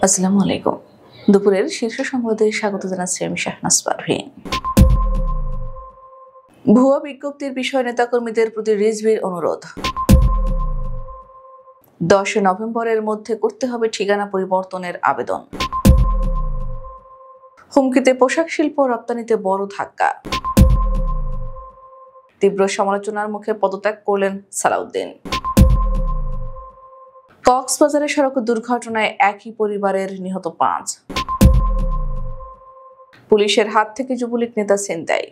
আসসালামু আলাইকুম। দুপুরের শীর্ষ সংবাদে স্বাগত জানাচ্ছি আমি শাহনাজ পারভীন। ভুয়া বিজ্ঞপ্তির বিষয়ে নেতাকর্মীদের প্রতি রিজভির অনুরোধ। 10 নভেম্বরের মধ্যে করতে হবে ঠিকানা পরিবর্তনের আবেদন। হুমকিতে পোশাক শিল্প রপ্তানিতে বড় ধাক্কা। তীব্র সমালোচনার মুখে পদত্যাগ করলেন সালাউদ্দিন। কক্সবাজারে সড়ক দুর্ঘটনায় একই পরিবারের নিহত 5। পুলিশের হাত থেকে যুবলীগ নেতা ছিনতাই।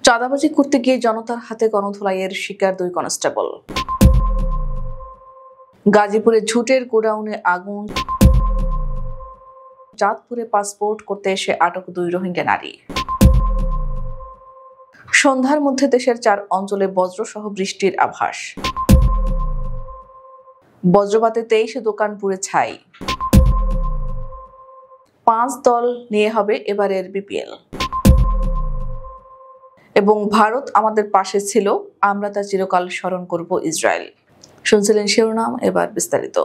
চাঁদাবাজি করতে গিয়ে জনতার হাতে গণধোলাইয়ের শিকার 2 কনস্টেবল। গাজীপুরে ঝুটের গোডাউনে আগুন। চাঁদপুরে পাসপোর্ট করতে এসে আটক 2 রোহিঙ্গা নারী। সন্ধ্যার মধ্যে দেশের 4 অঞ্চলে বজ্রসহ বৃষ্টির আভাস। বজ্রপাতে 23 দোকান পুড়ে ছাই। 5 দল নিয়ে হবে এবারের বিপিএল। এবং ভারত আমাদের পাশে ছিল, আমরা তা চিরকাল স্মরণ করব ইসরায়েল। শুনছিলেন শিরোনাম, এবার বিস্তারিত।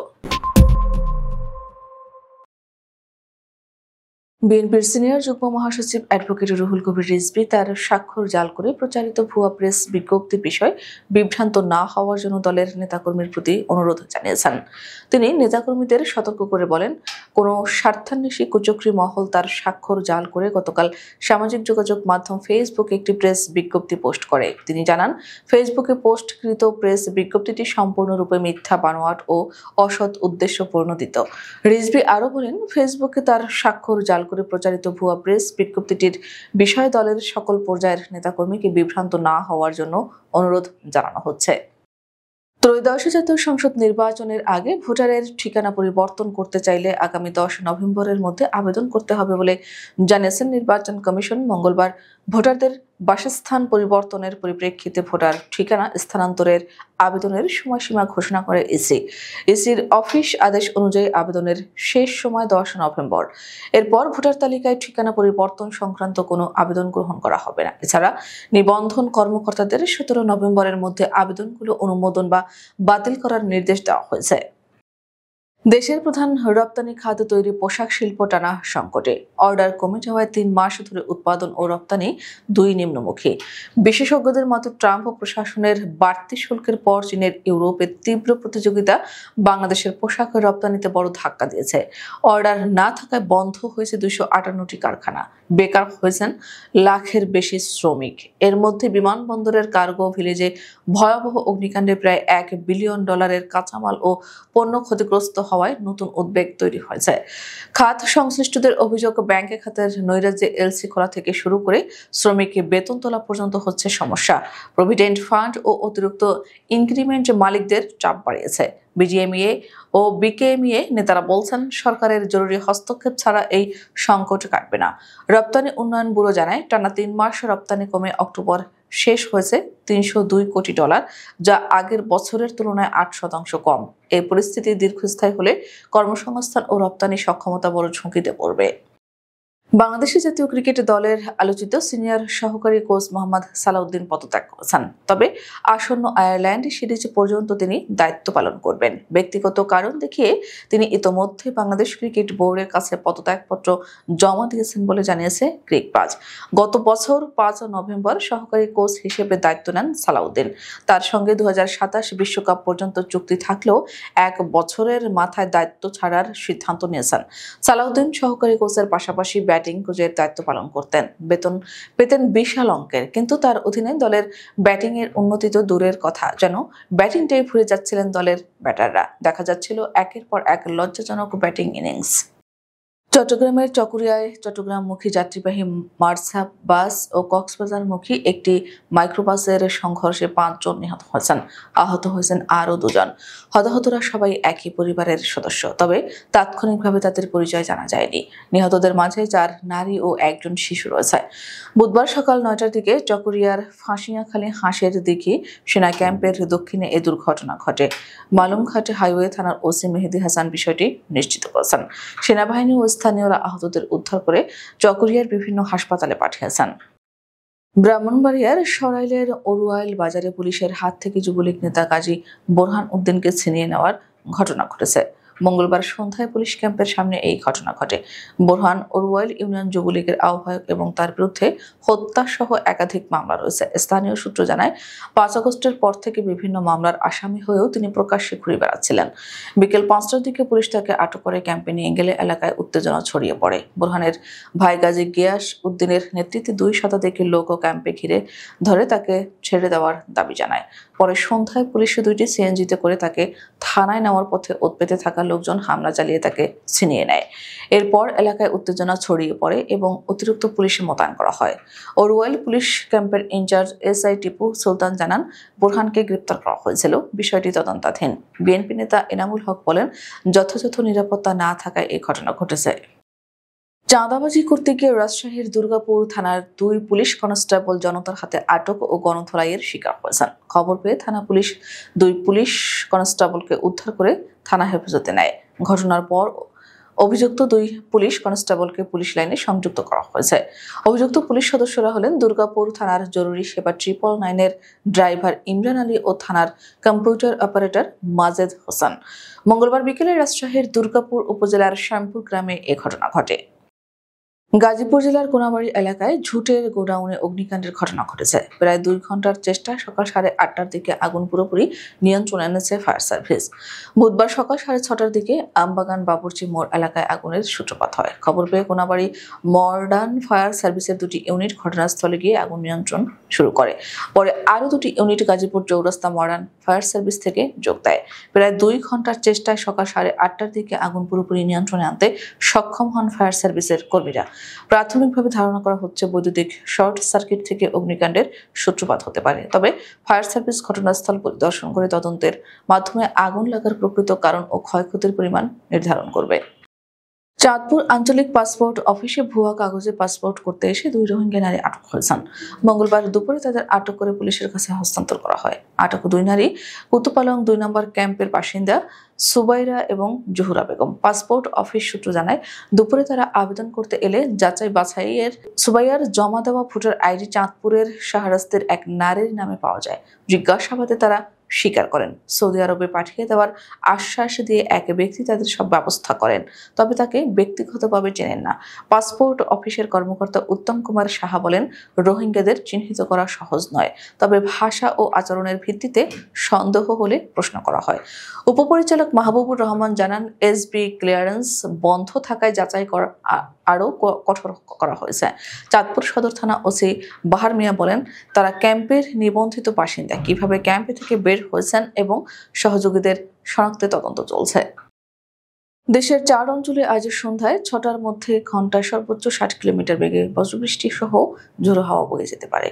বিএনপির সিনিয়র যুগ্ম মহাসচিব অ্যাডভোকেট রুহুল কবির রিজভী তার স্বাক্ষর জাল করে প্রচারিত ভুয়া প্রেস বিজ্ঞপ্তির বিষয়ে বিভ্রান্ত না হওয়ার জন্য দলের নেতাকর্মীর প্রতি অনুরোধ জানিয়েছেন। তিনি নেতাকর্মীদের সতর্ক করে বলেন, কোনো স্বার্থান্বেষী কুচক্রী মহল তার স্বাক্ষর জাল করে গতকাল সামাজিক যোগাযোগ মাধ্যম ফেসবুকে একটি প্রেস বিজ্ঞপ্তি পোস্ট করে। তিনি জানান, ফেসবুকে পোস্টকৃত প্রেস বিজ্ঞপ্তিটি সম্পূর্ণরূপে মিথ্যা, বানোয়াট ও অসৎ উদ্দেশ্য প্রণোদিত। রিজভী আরও বলেন, ফেসবুকে তার স্বাক্ষর জাল করে প্রচারিত ভুয়া প্রেস বিজ্ঞপ্তিটির বিষয়ে দলের সকল পর্যায়ের নেতাকর্মীকে বিভ্রান্ত না হওয়ার জন্য অনুরোধ জানানো হচ্ছে। ত্রয়োদশ জাতীয় সংসদ নির্বাচনের আগে ভোটারের ঠিকানা পরিবর্তন করতে চাইলে আগামী 10 নভেম্বরের মধ্যে আবেদন করতে হবে বলে জানিয়েছেন নির্বাচন কমিশন। মঙ্গলবার ভোটারদের বাসস্থান পরিবর্তনের পরিপ্রেক্ষিতে ভোটার ঠিকানা স্থানান্তরের আবেদনের সময়সীমা ঘোষণা করে ইসির অফিস আদেশ অনুযায়ী আবেদনের শেষ সময় 10 নভেম্বর। এরপর ভোটার তালিকায় ঠিকানা পরিবর্তন সংক্রান্ত কোনো আবেদন গ্রহণ করা হবে না। এছাড়া নিবন্ধন কর্মকর্তাদের 17 নভেম্বরের মধ্যে আবেদনগুলো অনুমোদন বা বাতিল করার নির্দেশ দেওয়া হয়েছে। দেশের প্রধান রপ্তানি খাত তৈরি পোশাক শিল্প টানা সংকটে। অর্ডার কমে যাওয়ায় 3 মাস ধরে উৎপাদন ও রপ্তানি 2 নিম্নমুখী। বিশেষজ্ঞদের মতে, ট্রাম্প প্রশাসনের বাড়তি শুল্কের পর চীনের ইউরোপের তীব্র প্রতিযোগিতা বাংলাদেশের পোশাক রপ্তানিতে বড় ধাক্কা দিয়েছে। অর্ডার না থাকায় বন্ধ হয়েছে 258টি কারখানা, বেকার হয়েছেন লাখের বেশি শ্রমিক। এর মধ্যে বিমানবন্দরের কার্গো ভিলেজে ভয়াবহ অগ্নিকাণ্ডে প্রায় $1 বিলিয়ন কাঁচামাল ও পণ্য ক্ষতিগ্রস্ত হওয়ায় নতুন উদ্বেগ তৈরি হয়েছে। খাত সংশ্লিষ্টদের অভিযোগ, ব্যাংকে খাতের নৈরাজ্যে এলসি খোলা থেকে শুরু করে শ্রমিককে বেতন তোলা পর্যন্ত হচ্ছে সমস্যা। প্রভিডেন্ট ফান্ড ও অতিরিক্ত ইনক্রিমেন্ট মালিকদের চাপ বাড়িয়েছে। বিজিএমইএ ও বিকেএমইএ নেতারা বলছেন, সরকারের জরুরি হস্তক্ষেপ ছাড়া এই সংকট কাটবে না। রপ্তানি উন্নয়ন ব্যুরো জানায়, টানা 3 মাস রপ্তানি কমে অক্টোবর শেষ হয়েছে $302 কোটি, যা আগের বছরের তুলনায় 8% কম। এই পরিস্থিতি দীর্ঘস্থায়ী হলে কর্মসংস্থান ও রপ্তানি সক্ষমতা বড় ঝুঁকিতে পড়বে। বাংলাদেশের জাতীয় ক্রিকেট দলের আলোচিত সিনিয়র সহকারী কোচ মোহাম্মদ সালাউদ্দিন পদত্যাগ করেছেন। তবে আসন্ন আয়ারল্যান্ড সিরিজ পর্যন্ত তিনি দায়িত্ব পালন করবেন। ব্যক্তিগত কারণ দেখিয়ে তিনি ইতোমধ্যে বাংলাদেশ ক্রিকেট বোর্ডের কাছে পদত্যাগপত্র জমা দিয়েছেন বলে জানিয়েছে ক্রিকবাজ। গত বছর 5 নভেম্বর সহকারী কোচ হিসেবে দায়িত্ব নেন সালাউদ্দিন। তার সঙ্গে 2027 বিশ্বকাপ পর্যন্ত চুক্তি থাকলেও 1 বছরের মাথায় দায়িত্ব ছাড়ার সিদ্ধান্ত নিয়েছেন। সালাউদ্দিন সহকারী কোচের পাশাপাশি ব্যাটিং কোচের দায়িত্ব পালন করতেন। বেতন পেতেন বিশাল অঙ্কের, কিন্তু তার অধীনে দলের ব্যাটিং এর উন্নতি তো দূরের কথা, যেন ব্যাটিংটাই ভুলে যাচ্ছিলেন দলের ব্যাটাররা। দেখা যাচ্ছিল একের পর এক লজ্জাজনক ব্যাটিং ইনিংস। চট্টগ্রামের চকরিয়ায় চট্টগ্রামমুখী যাত্রীবাহী মার্সা বাস ও কক্সবাজারমুখী একটি মাইক্রোবাসের সংঘর্ষে 5 জন নিহত হয়েছেন। আহত হয়েছেন আরও 2 জন। হতাহতরা সবাই একই পরিবারের সদস্য, তবে তাৎক্ষণিকভাবে তাদের পরিচয় জানা যায়নি। নিহতদের মাঝে 4 নারী ও 1 জন শিশু রয়েছে। বুধবার সকাল 9টার দিকে চকরিয়ার ফাঁসিয়াখালী হাঁসের দিঘি সেনা ক্যাম্পের দক্ষিণে এ দুর্ঘটনা ঘটে। মালুমঘাট হাইওয়ে থানার ওসি মেহেদী হাসান বিষয়টি নিশ্চিত করেছেন। সেনাবাহিনী ও স্থানীয়রা আহতদের উদ্ধার করে চকরিয়ার বিভিন্ন হাসপাতালে পাঠিয়েছেন। ব্রাহ্মণবাড়িয়ার সরাইলের অরুয়াইল বাজারে পুলিশের হাত থেকে যুবলীগ নেতা কাজী বোরহান উদ্দিনকে ছিনিয়ে নেওয়ার ঘটনা ঘটেছে। মঙ্গলবার সন্ধ্যায় পুলিশ ক্যাম্পের সামনে এই ঘটনা ঘটে। বোরহান ওরওয়াইল ইউনিয়ন যুবলীগের আহ্বায়ক এবং তার বিরুদ্ধে হত্যাসহ একাধিক মামলা রয়েছে। স্থানীয় সূত্র জানায়, 5 আগস্টের পর থেকে বিভিন্ন মামলার আসামি হয়েও তিনি প্রকাশ্যে ঘুরে বেড়াচ্ছিলেন। বিকেল 5টার দিকে পুলিশ তাকে আটক করে ক্যাম্পে নিয়ে গেলে এলাকায় উত্তেজনা ছড়িয়ে পড়ে। বোরহানের ভাই গাজী গিয়াস উদ্দিনের নেতৃত্বে 2 শতাধিক লোক ক্যাম্পে ঘিরে ধরে তাকে ছেড়ে দেওয়ার দাবি জানায়। পরে সন্ধ্যায় পুলিশ 2টি সিএনজিতে করে তাকে থানায় নেওয়ার পথে ওৎ পেতে থাকা লোকজন হামলা চালিয়ে তাকে ছিনিয়ে নেয়। এরপর এলাকায় উত্তেজনা ছড়িয়ে পড়ে এবং অতিরিক্ত পুলিশ মোতায়েন করা হয়। ওরওয়াইল পুলিশ ক্যাম্পের ইনচার্জ এসআই টিপু সুলতান জানান, বোরহানকে গ্রেপ্তার করা হয়েছিল, বিষয়টি তদন্তাধীন। বিএনপি নেতা এনামুল হক বলেন, যথাযথ নিরাপত্তা না থাকায় এই ঘটনা ঘটেছে। চাঁদাবাজি করতে গিয়ে রাজশাহীর দুর্গাপুর থানার 2 পুলিশ কনস্টেবল জনতার হাতে আটক ও গণধোলাইয়ের শিকার হয়েছেন। খবর পেয়ে থানা পুলিশ 2 পুলিশ কনস্টেবলকে উদ্ধার করে থানা হেফাজতে নেয়। ঘটনার পর অভিযুক্ত 2 পুলিশ কনস্টেবলকে পুলিশ লাইনে সংযুক্ত করা হয়েছে। অভিযুক্ত পুলিশ সদস্যরা হলেন দুর্গাপুর থানার জরুরি সেবা 999-এর ড্রাইভার ইমরান আলী ও থানার কম্পিউটার অপারেটর মাজেদ হোসেন। মঙ্গলবার বিকেলে রাজশাহীর দুর্গাপুর উপজেলার শ্যামপুর গ্রামে এ ঘটনা ঘটে। গাজীপুর জেলার কোনাবাড়ি এলাকায় ঝুটের গোডাউনে অগ্নিকাণ্ডের ঘটনা ঘটেছে। প্রায় 2 ঘন্টার চেষ্টায় সকাল 8:30টার দিকে আগুন পুরোপুরি নিয়ন্ত্রণে এনেছে ফায়ার সার্ভিস। বুধবার সকাল 6:30টার দিকে আমবাগান বাবুর্চি মোড় এলাকায় আগুনের সূত্রপাত হয়। খবর পেয়ে কোনাবাড়ি মডার্ন ফায়ার সার্ভিসের 2টি ইউনিট ঘটনাস্থলে গিয়ে আগুন নিয়ন্ত্রণ শুরু করে। পরে আরও 2টি ইউনিট গাজীপুর চৌরাস্তা মডার্ন ফায়ার সার্ভিস থেকে যোগ দেয়। প্রায় 2 ঘন্টার চেষ্টায় সকাল 8:30টার দিকে আগুন পুরোপুরি নিয়ন্ত্রণে আনতে সক্ষম হন ফায়ার সার্ভিসের কর্মীরা। প্রাথমিকভাবে ধারণা করা হচ্ছে বৈদ্যুতিক শর্ট সার্কিট থেকে অগ্নিকাণ্ডের সূত্রপাত হতে পারে। তবে ফায়ার সার্ভিস ঘটনাস্থল পরিদর্শন করে তদন্তের মাধ্যমে আগুন লাগার প্রকৃত কারণ ও ক্ষয়ক্ষতির পরিমাণ নির্ধারণ করবে। চাঁদপুর আঞ্চলিক পাসপোর্ট অফিসে ভুয়া কাগজে পাসপোর্ট করতে এসে 2 রোহিঙ্গা নারী আটক হয়েছেন। মঙ্গলবার দুপুরে তাদের আটক করে পুলিশের কাছে হস্তান্তর করা হয়। আটক 2 নারী কুতুপালং 2 নম্বর ক্যাম্পের বাসিন্দা সুবাইরা এবং জহুরা বেগম। পাসপোর্ট অফিস সূত্র জানায়, দুপুরে তারা আবেদন করতে এলে যাচাই বাছাইয়ের সুবাইয়ার জমা দেওয়া ভোটার আইডি চাঁদপুরের শাহরাস্তের এক নারীর নামে পাওয়া যায়। জিজ্ঞাসাবাদে তারা স্বীকার করেন। সৌদি আরবে পাঠিয়ে দেওয়ার আশ্বাস দিয়ে এক ব্যক্তি তাদের সব ব্যবস্থা করেন, তবে তাকে ব্যক্তিগতভাবে চেনেন না। পাসপোর্ট অফিসের কর্মকর্তা উত্তম কুমার সাহা বলেন, রোহিঙ্গাদের চিহ্নিত করা সহজ নয়, তবে ভাষা ও আচরণের ভিত্তিতে সন্দেহ হলে প্রশ্ন করা হয়। উপপরিচালক মাহবুবুর রহমান জানান, এসবি ক্লিয়ারেন্স বন্ধ থাকায় যাচাই করা আরও কঠোর করা হয়েছে। চাঁদপুর সদর থানা ওসি বাহার মিয়া বলেন, তারা ক্যাম্পের নিবন্ধিত বাসিন্দা, কিভাবে ক্যাম্পে থেকে বের হয়েছেন এবং সহযোগীদের শনাক্তে তদন্ত চলছে। দেশের 4 অঞ্চলে আজ সন্ধ্যায় 6টার মধ্যে ঘন্টায় সর্বোচ্চ 60 কিলোমিটার বেগে বজ্রবৃষ্টি সহ ঝোড়ো হাওয়া বয়ে যেতে পারে।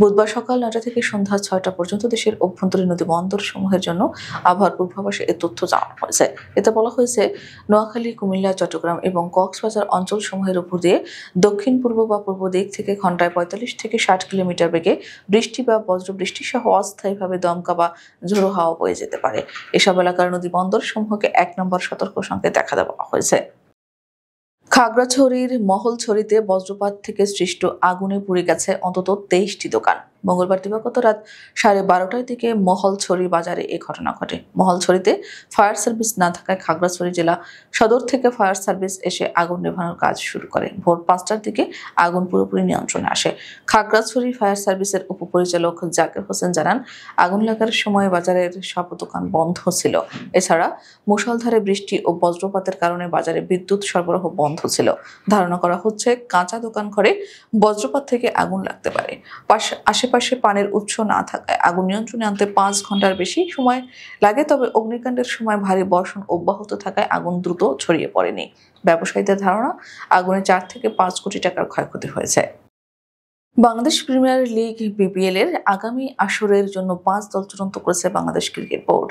বুধবার সকাল 9টা থেকে সন্ধ্যা 6টা পর্যন্ত দেশের অভ্যন্তরীণ নদী বন্দর সমূহের জন্য আবহাওয়ার পূর্বাভাসে এ তথ্য জানানো হয়েছে। এতে বলা হয়েছে, নোয়াখালী, কুমিল্লা, চট্টগ্রাম এবং কক্সবাজার অঞ্চল সমূহের উপর দিয়ে দক্ষিণ পূর্ব বা পূর্ব দিক থেকে ঘন্টায় 45 থেকে 60 কিলোমিটার বেগে বৃষ্টি বা বজ্রবৃষ্টি সহ অস্থায়ীভাবে দমকা বা ঝোড়ো হাওয়া বয়ে যেতে পারে। এসব এলাকার নদী বন্দর সমূহকে 1 নম্বর সতর্ক সংকেত দেখা দেওয়া হয়েছে। খাগড়াছড়ির মহলছড়িতে বজ্রপাত থেকে সৃষ্ট আগুনে পুড়ে গেছে অন্তত 23টি দোকান। মঙ্গলবার দিবাগত রাত 12:30টার দিকে মহলছড়ি বাজারে এ ঘটনা ঘটে। মহলছড়িতে ফায়ার সার্ভিস না থাকায় খাগড়াছড়ি জেলা সদর থেকে ফায়ার সার্ভিস এসে আগুন নেভানোর কাজ শুরু করে। ভোর 5টার দিকে আগুন পুরোপুরি নিয়ন্ত্রণে আসে। খাগড়াছড়ি ফায়ার সার্ভিসের উপপরিচালক জাকির হোসেন জানান, আগুন লাগার সময় বাজারের সব দোকান বন্ধ ছিল। এছাড়া মুষলধারে বৃষ্টি ও বজ্রপাতের কারণে বাজারে বিদ্যুৎ সরবরাহ বন্ধ ছিল। ধারণা করা হচ্ছে, কাঁচা দোকান ঘরে বজ্রপাত থেকে আগুন লাগতে পারে। আশেপাশে পানির উৎস না থাকায় আগুন নিয়ন্ত্রণে আনতে 5 ঘন্টার বেশি সময় লাগে। তবে অগ্নিকাণ্ডের সময় ভারী বর্ষণ অব্যাহত থাকায় আগুন দ্রুত ছড়িয়ে পড়েনি। ব্যবসায়ীদের ধারণা, আগুনে 4 থেকে 5 কোটি টাকার ক্ষয়ক্ষতি হয়েছে। বাংলাদেশ প্রিমিয়ার লিগ বিপিএল এর আগামী আসরের জন্য 5 দল চূড়ান্ত করেছে বাংলাদেশ ক্রিকেট বোর্ড।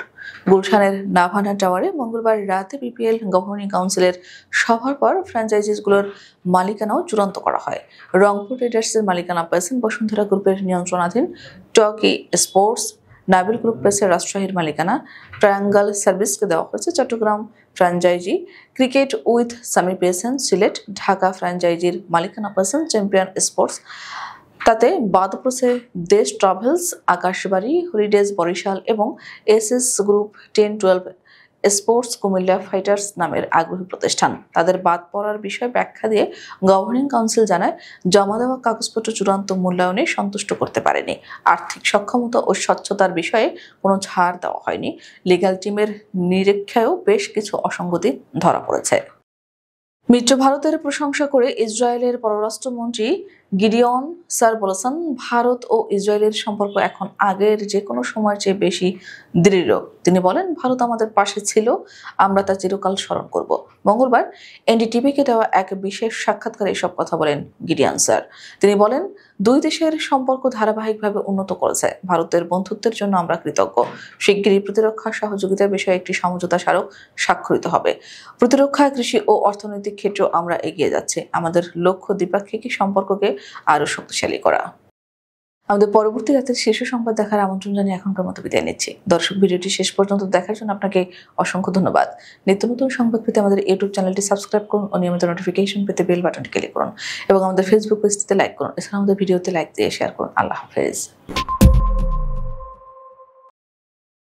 গুলশানের নাভানা টাওয়ারে মঙ্গলবার রাতে বিপিএল গভর্নিং কাউন্সিলের সভার পর ফ্র্যাঞ্চাইজিসগুলোর মালিকানাও চূড়ান্ত করা হয়। রংপুর রাইডার্সের মালিকানা পেয়েছেন বসুন্ধরা গ্রুপের নিয়ন্ত্রণাধীন টকি স্পোর্টস, নাবিল গ্রুপ পেয়েছে রাজশাহীর মালিকানা ট্রায়াঙ্গল সার্ভিসকে দেওয়া হয়েছে Chattogram franchise. Cricket with Sami পেয়েছেন সিলেট, ঢাকা ফ্র্যাঞ্চাইজির মালিকানা পেয়েছেন চ্যাম্পিয়ন স্পোর্টস। তাতে বাদ পড়েছে দেশ ট্রাভেলস, আকাশবাড়ি, হলিডেজ বরিশাল এবং SS group 10-12 sports Comilla fighters নামের আগ্রহী প্রতিষ্ঠান। তাদের বাদ পড়ার বিষয়ে ব্যাখ্যা দিয়ে গভর্নিং কাউন্সিল জানায়, জমা দেওয়া কাগজপত্র চূড়ান্ত মূল্যায়নে সন্তুষ্ট করতে পারেনি। আর্থিক সক্ষমতা ও স্বচ্ছতার বিষয়ে কোনো ছাড় দেওয়া হয়নি। লিগ্যাল টিমের নিরীক্ষায়ও বেশ কিছু অসঙ্গতি ধরা পড়েছে। মিত্র ভারতের প্রশংসা করে ইসরায়েলের পররাষ্ট্রমন্ত্রী গিডিয়ন স্যার বলেছেন, ভারত ও ইসরায়েলের সম্পর্ক এখন আগের যে কোনো সময়ের চেয়ে বেশি দৃঢ়। তিনি বলেন, ভারত আমাদের পাশে ছিল, আমরা তা চিরকাল স্মরণ করব। মঙ্গলবার এনডিটিভিকে দেওয়া এক বিশেষ সাক্ষাৎকারে এসব কথা বলেন গিডিয়ন স্যার। তিনি বলেন, দুই দেশের সম্পর্ক ধারাবাহিকভাবে উন্নত করেছে। ভারতের বন্ধুত্বের জন্য আমরা কৃতজ্ঞ। শিগগিরই প্রতিরক্ষা সহযোগিতার বিষয়ে একটি সমঝোতা স্মারক স্বাক্ষরিত হবে। প্রতিরক্ষা, কৃষি ও অর্থনৈতিক ক্ষেত্রেও আমরা এগিয়ে যাচ্ছি। আমাদের লক্ষ্য দ্বিপাক্ষিক সম্পর্ককে আরো শক্তিশালী করা। আমাদের পরবর্তী রাতের শীর্ষ সংবাদ দেখার আমন্ত্রণ জানিয়ে এখনকার মতো বিদায় নিচ্ছি। দর্শক, ভিডিওটি শেষ পর্যন্ত দেখার জন্য আপনাকে অসংখ্য ধন্যবাদ। নিত্য নতুন সংবাদ পেতে আমাদের ইউটিউব চ্যানেলটি সাবস্ক্রাইব করুন ও নিয়মিত নোটিফিকেশন পেতে বেল বাটনটি ক্লিক করুন এবং আমাদের ফেসবুক পেজটিতে লাইক করুন। এছাড়া আমাদের ভিডিওতে লাইক দিয়ে শেয়ার করুন। আল্লাহ হাফেজ।